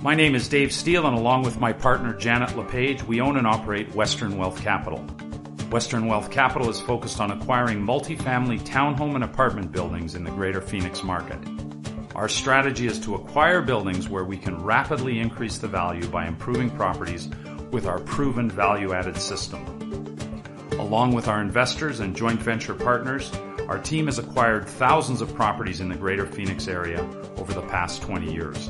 My name is Dave Steele, and along with my partner Janet LePage, we own and operate Western Wealth Capital. Western Wealth Capital is focused on acquiring multifamily townhome and apartment buildings in the greater Phoenix market. Our strategy is to acquire buildings where we can rapidly increase the value by improving properties with our proven value-added system. Along with our investors and joint venture partners, our team has acquired thousands of properties in the greater Phoenix area over the past 20 years.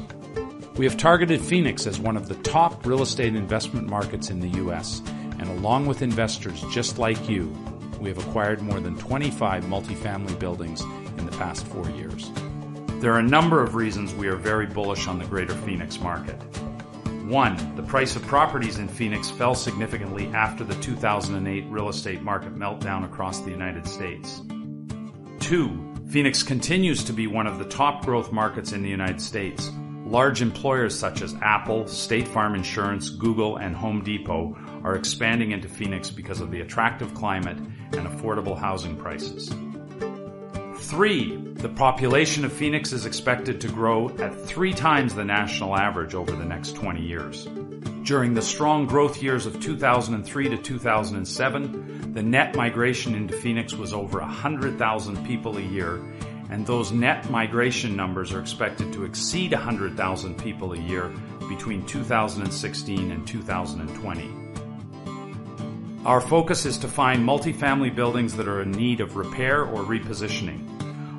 We have targeted Phoenix as one of the top real estate investment markets in the U.S., and along with investors just like you, we have acquired more than 25 multifamily buildings in the past 4 years. There are a number of reasons we are very bullish on the greater Phoenix market. 1, the price of properties in Phoenix fell significantly after the 2008 real estate market meltdown across the United States. 2, Phoenix continues to be one of the top growth markets in the United States. Large employers such as Apple, State Farm Insurance, Google, and Home Depot are expanding into Phoenix because of the attractive climate and affordable housing prices. 3, the population of Phoenix is expected to grow at 3 times the national average over the next 20 years. During the strong growth years of 2003 to 2007, the net migration into Phoenix was over 100,000 people a year, and those net migration numbers are expected to exceed 100,000 people a year between 2016 and 2020. Our focus is to find multifamily buildings that are in need of repair or repositioning.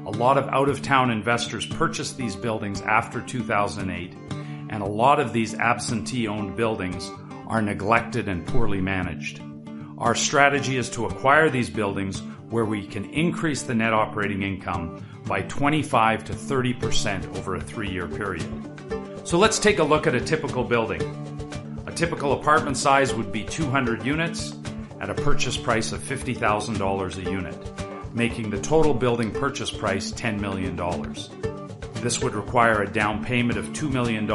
A lot of out-of-town investors purchased these buildings after 2008, and a lot of these absentee-owned buildings are neglected and poorly managed. Our strategy is to acquire these buildings where we can increase the net operating income by 25 to 30% over a 3-year period. So let's take a look at a typical building. A typical apartment size would be 200 units at a purchase price of $50,000 a unit, making the total building purchase price $10 million. This would require a down payment of $2 million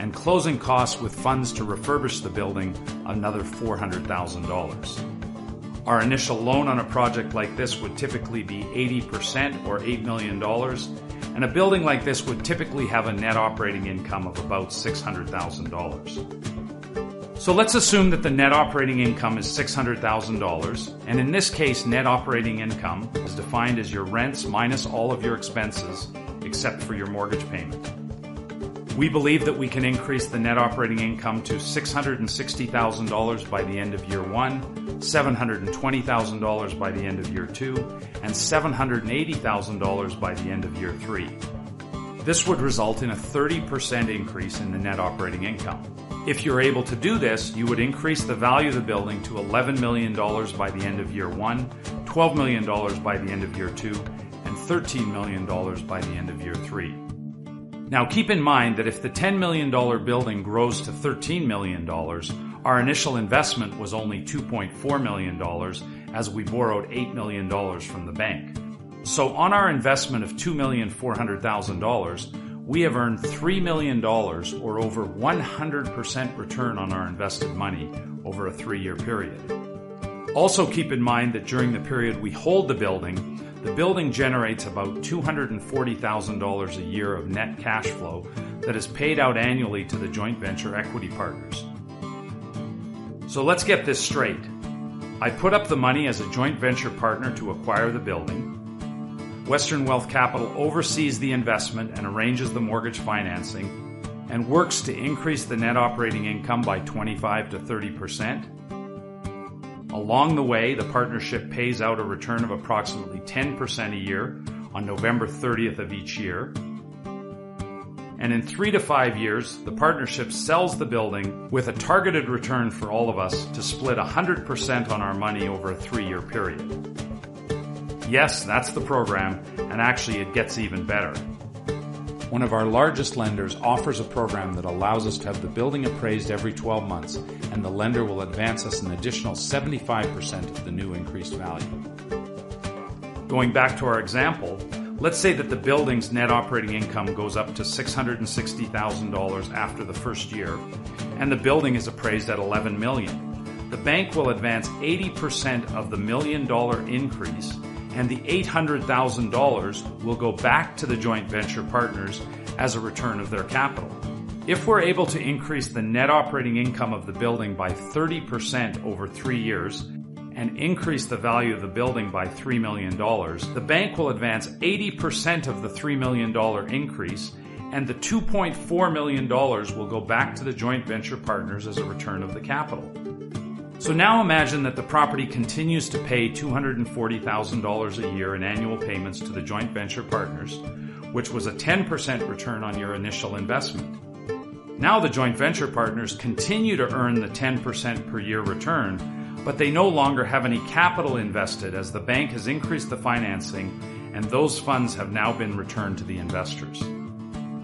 and closing costs with funds to refurbish the building another $400,000. Our initial loan on a project like this would typically be 80% or $8 million, and a building like this would typically have a net operating income of about $600,000. So let's assume that the net operating income is $600,000, and in this case, net operating income is defined as your rents minus all of your expenses, except for your mortgage payment. We believe that we can increase the net operating income to $660,000 by the end of year 1, $720,000 by the end of year 2, and $780,000 by the end of year 3. This would result in a 30% increase in the net operating income. If you're able to do this, you would increase the value of the building to $11 million by the end of year 1, $12 million by the end of year 2, and $13 million by the end of year 3. Now keep in mind that if the $10 million building grows to $13 million, our initial investment was only $2.4 million as we borrowed $8 million from the bank. So on our investment of $2,400,000, we have earned $3 million or over 100% return on our invested money over a 3-year period. Also keep in mind that during the period we hold the building generates about $240,000 a year of net cash flow that is paid out annually to the joint venture equity partners. So let's get this straight. I put up the money as a joint venture partner to acquire the building. Western Wealth Capital oversees the investment and arranges the mortgage financing and works to increase the net operating income by 25 to 30%. Along the way, the partnership pays out a return of approximately 10% a year on November 30th of each year. And in 3 to 5 years, the partnership sells the building with a targeted return for all of us to split 100% on our money over a 3-year period. Yes, that's the program, and actually it gets even better. One of our largest lenders offers a program that allows us to have the building appraised every 12 months, and the lender will advance us an additional 75% of the new increased value. Going back to our example, let's say that the building's net operating income goes up to $660,000 after the first year, and the building is appraised at $11 million. The bank will advance 80% of the $1 million increase, and the $800,000 will go back to the joint venture partners as a return of their capital. If we're able to increase the net operating income of the building by 30% over 3 years and increase the value of the building by $3 million, the bank will advance 80% of the $3 million increase, and the $2.4 million will go back to the joint venture partners as a return of the capital. So now imagine that the property continues to pay $240,000 a year in annual payments to the joint venture partners, which was a 10% return on your initial investment. Now the joint venture partners continue to earn the 10% per year return, but they no longer have any capital invested as the bank has increased the financing and those funds have now been returned to the investors.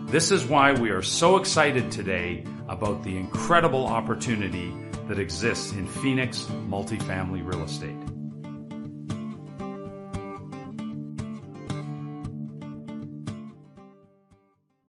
This is why we are so excited today about the incredible opportunity that exists in Phoenix multifamily real estate.